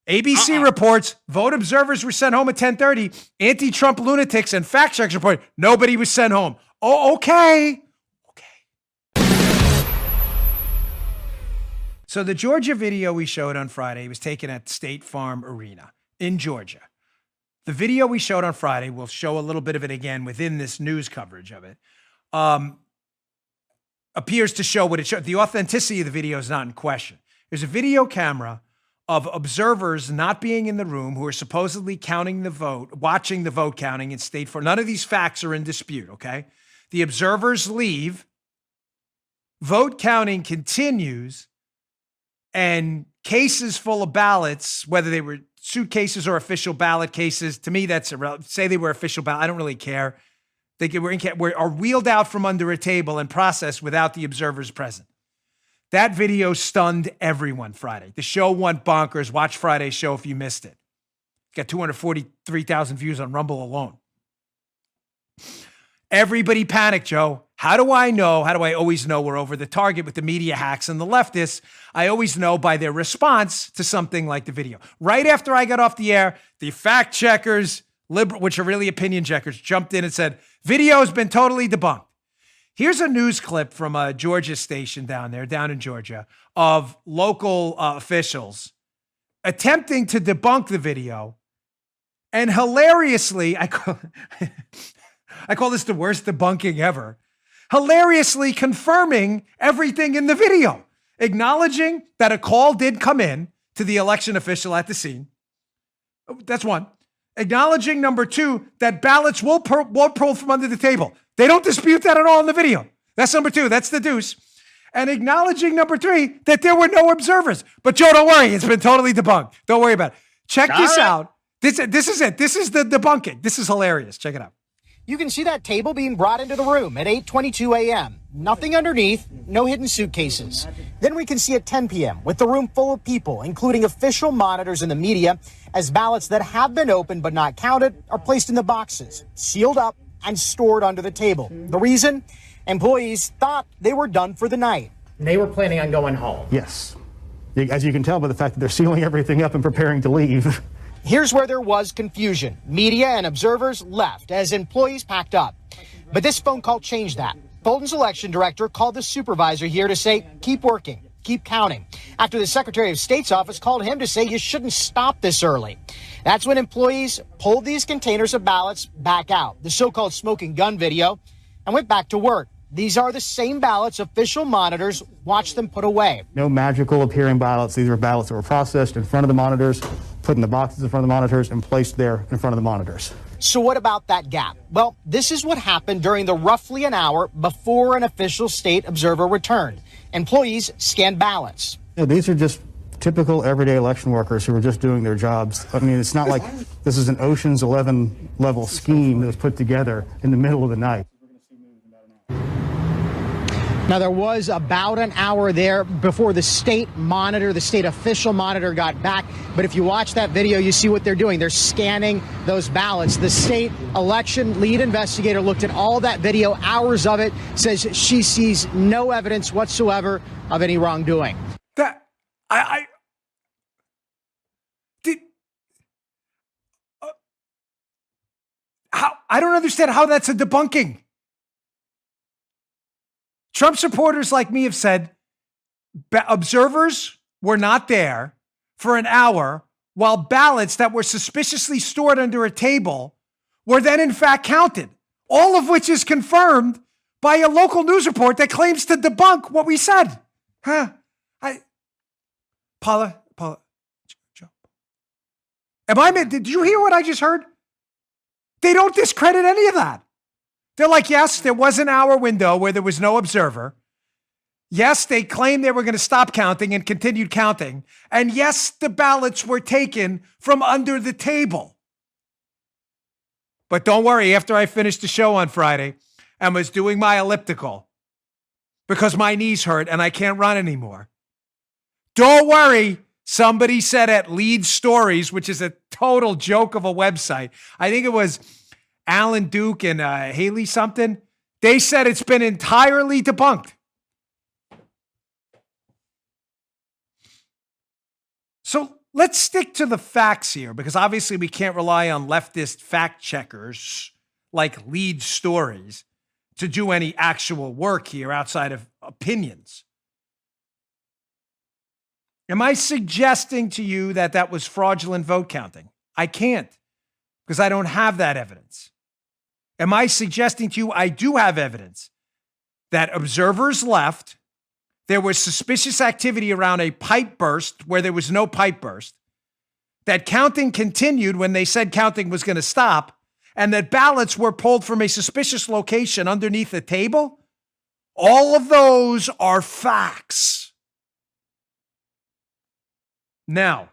ABC reports vote observers were sent home at 10:30. Anti-Trump lunatics and fact checkers report nobody was sent home. Oh, okay. So the Georgia video we showed on Friday was taken at State Farm Arena in Georgia. The video we showed on Friday, we'll show a little bit of it again within this news coverage of it, appears to show what it showed. The authenticity of the video is not in question. There's a video camera of observers not being in the room who are supposedly counting the vote, watching the vote counting in State Farm. None of these facts are in dispute, okay? The observers leave. Vote counting continues. And cases full of ballots, whether they were suitcases or official ballot cases, to me, that's irrelevant. Say they were official ballot, I don't really care. They are wheeled out from under a table and processed without the observers present. That video stunned everyone Friday. The show went bonkers. Watch Friday's show if you missed it. Got 243,000 views on Rumble alone. Everybody panicked, Joe. How do I know? How do I always know we're over the target with the media hacks and the leftists? I always know by their response to something like the video. Right after I got off the air, the fact checkers, which are really opinion checkers, jumped in and said, video has been totally debunked. Here's a news clip from a Georgia station down in Georgia, of local officials attempting to debunk the video. And hilariously, I call this the worst debunking ever. Hilariously confirming everything in the video, acknowledging that a call did come in to the election official at the scene. That's one. Acknowledging, number two, that ballots will pull from under the table. They don't dispute that at all in the video. That's number two. That's the deuce. And acknowledging, number three, that there were no observers. But Joe, don't worry. It's been totally debunked. Don't worry about it. Check this out. This is it. This is the debunking. This is hilarious. Check it out. You can see that table being brought into the room at 8:22 a.m. Nothing underneath, no hidden suitcases. Then we can see at 10 p.m. with the room full of people, including official monitors and the media, as ballots that have been opened but not counted are placed in the boxes, sealed up, and stored under the table. The reason? Employees thought they were done for the night. They were planning on going home. Yes. As you can tell by the fact that they're sealing everything up and preparing to leave. Here's where there was confusion. Media and observers left as employees packed up. But this phone call changed that. Fulton's election director called the supervisor here to say, keep working, keep counting. After the Secretary of State's office called him to say you shouldn't stop this early. That's when employees pulled these containers of ballots back out, the so-called smoking gun video, and went back to work. These are the same ballots official monitors watched them put away. No magical appearing ballots. These are ballots that were processed in front of the monitors, put in the boxes in front of the monitors, and placed there in front of the monitors. So what about that gap? Well, this is what happened during the roughly an hour before an official state observer returned. Employees scanned ballots. Yeah, these are just typical everyday election workers who are just doing their jobs. I mean, it's not like this is an Ocean's 11 level scheme that was put together in the middle of the night. Now, there was about an hour there before the state official monitor got back. But if you watch that video, you see what they're doing. They're scanning those ballots. The state election lead investigator looked at all that video, hours of it, says she sees no evidence whatsoever of any wrongdoing. I don't understand how that's a debunking. Trump supporters like me have said observers were not there for an hour while ballots that were suspiciously stored under a table were then in fact counted, all of which is confirmed by a local news report that claims to debunk what we said. Paula, Joe. Did you hear what I just heard? They don't discredit any of that. They're like, yes, there was an hour window where there was no observer. Yes, they claimed they were going to stop counting and continued counting. And yes, the ballots were taken from under the table. But don't worry, after I finished the show on Friday and was doing my elliptical because my knees hurt and I can't run anymore. Don't worry. Somebody said at Lead Stories, which is a total joke of a website. I think it was Alan Duke and Haley something. They said it's been entirely debunked. So let's stick to the facts here, because obviously we can't rely on leftist fact checkers like lead stories to do any actual work here outside of opinions. Am I suggesting to you that that was fraudulent vote counting? I can't, because I don't have that evidence. Am I suggesting to you I do have evidence that observers left, there was suspicious activity around a pipe burst where there was no pipe burst, that counting continued when they said counting was going to stop, and that ballots were pulled from a suspicious location underneath the table? All of those are facts. Now,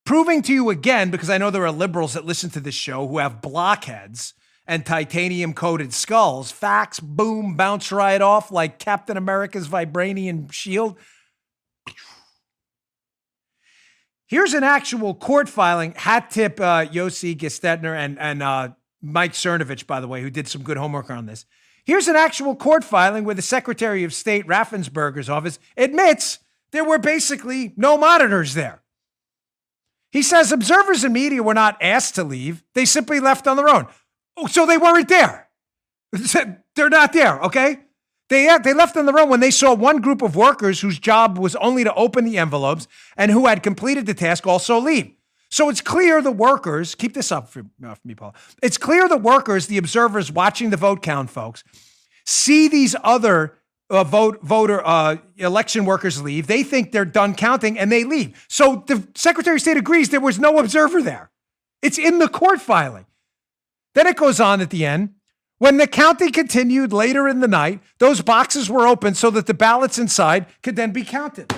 proving to you again, because I know there are liberals that listen to this show who have blockheads and titanium-coated skulls, facts, boom, bounce right off like Captain America's vibranium shield. Here's an actual court filing. Hat tip Yossi Gestetner and Mike Cernovich, by the way, who did some good homework on this. Here's an actual court filing where the Secretary of State Raffensperger's office admits there were basically no monitors there. He says observers and media were not asked to leave. They simply left on their own. Oh, so they weren't there. They're not there, okay? They left on their own when they saw one group of workers whose job was only to open the envelopes and who had completed the task also leave. So it's clear the workers, keep this up for me, Paul. It's clear the workers, the observers watching the vote count, folks, see these other election workers leave. They think they're done counting and they leave. So the Secretary of State agrees there was no observer there. It's in the court filing. Then it goes on at the end. When the counting continued later in the night, those boxes were opened so that the ballots inside could then be counted.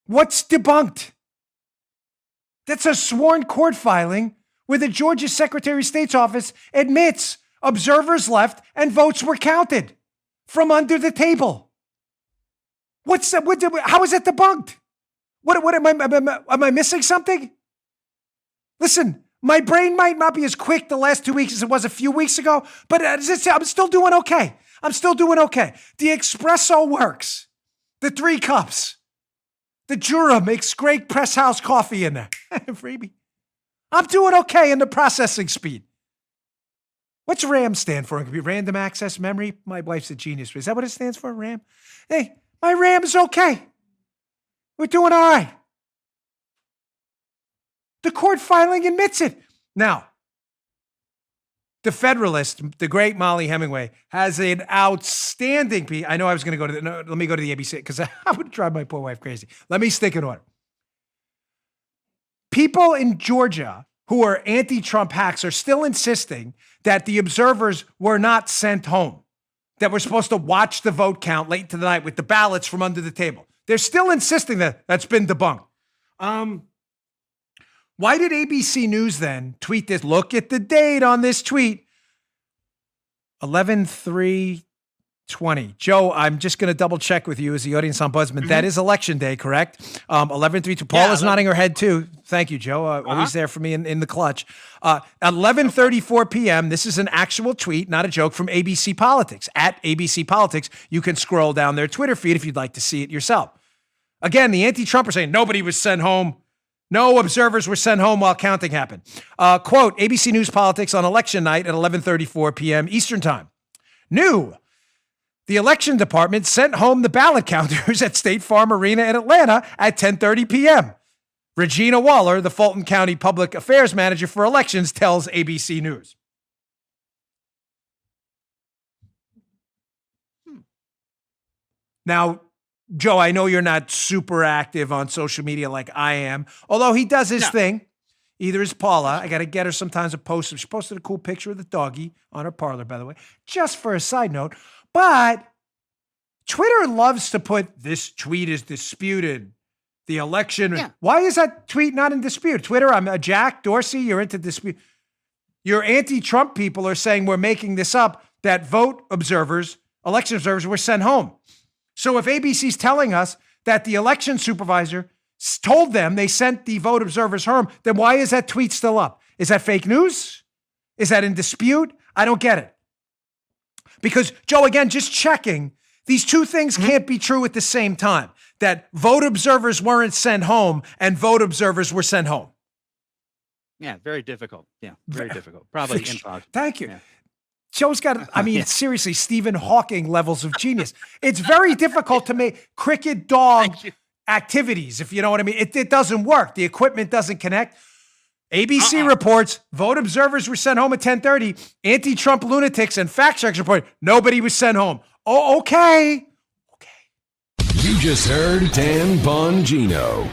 What's debunked? That's a sworn court filing where the Georgia Secretary of State's office admits observers left and votes were counted from under the table. What's that? How is that debunked? What am I missing something? Listen, my brain might not be as quick the last 2 weeks as it was a few weeks ago, but I'm still doing okay. I'm still doing okay. The espresso works. The 3 cups. The Jura makes great press house coffee in there. Freebie. I'm doing okay in the processing speed. What's RAM stand for? It could be random access memory. My wife's a genius. Is that what it stands for, RAM? Hey, my RAM is okay. We're doing all right. The court filing admits it. Now, the Federalist, the great Molly Hemingway, has an outstanding piece. I know I was going to go to let me go to the ABC because I would drive my poor wife crazy. Let me stick in order. People in Georgia who are anti-Trump hacks are still insisting that the observers were not sent home, that we're supposed to watch the vote count late into the night with the ballots from under the table. They're still insisting that that's been debunked. Why did ABC News then tweet this? Look at the date on this tweet. 11/3/20. Joe, I'm just going to double check with you as the audience ombudsman. Mm-hmm. That is election day, correct? 11/3. Paul is nodding her head too. Thank you, Joe. Always there for me in the clutch. 11:34 p.m. This is an actual tweet, not a joke, from ABC Politics. At ABC Politics, you can scroll down their Twitter feed if you'd like to see it yourself. Again, the anti-Trumpers saying nobody was sent home. No observers were sent home while counting happened. Quote, ABC News Politics on election night at 11:34 p.m. Eastern Time. New. The election department sent home the ballot counters at State Farm Arena in Atlanta at 10:30 p.m. Regina Waller, the Fulton County Public Affairs Manager for Elections, tells ABC News. Now, Joe, I know you're not super active on social media like I am, although he does his thing. Either is Paula. I got to get her sometimes a post. She posted a cool picture of the doggy on her parlor, by the way, just for a side note. But Twitter loves to put this tweet is disputed. The election. Yeah. Why is that tweet not in dispute? Twitter, I'm a Jack Dorsey. You're into dispute. Your anti-Trump people are saying we're making this up, that vote observers, election observers were sent home. So if ABC's telling us that the election supervisor told them they sent the vote observers home, then why is that tweet still up? Is that fake news? Is that in dispute? I don't get it. Because, Joe, again, just checking, these two things can't be true at the same time, that vote observers weren't sent home and vote observers were sent home. Yeah, very difficult. Yeah, very difficult. Probably impossible. Thank you. Yeah. Joe's got, I mean, seriously, Stephen Hawking levels of genius. It's very difficult to make cricket dog activities, if you know what I mean. It doesn't work. The equipment doesn't connect. ABC reports vote observers were sent home at 10:30. Anti-Trump lunatics and fact checkers report nobody was sent home. Oh, okay. You just heard Dan Bongino.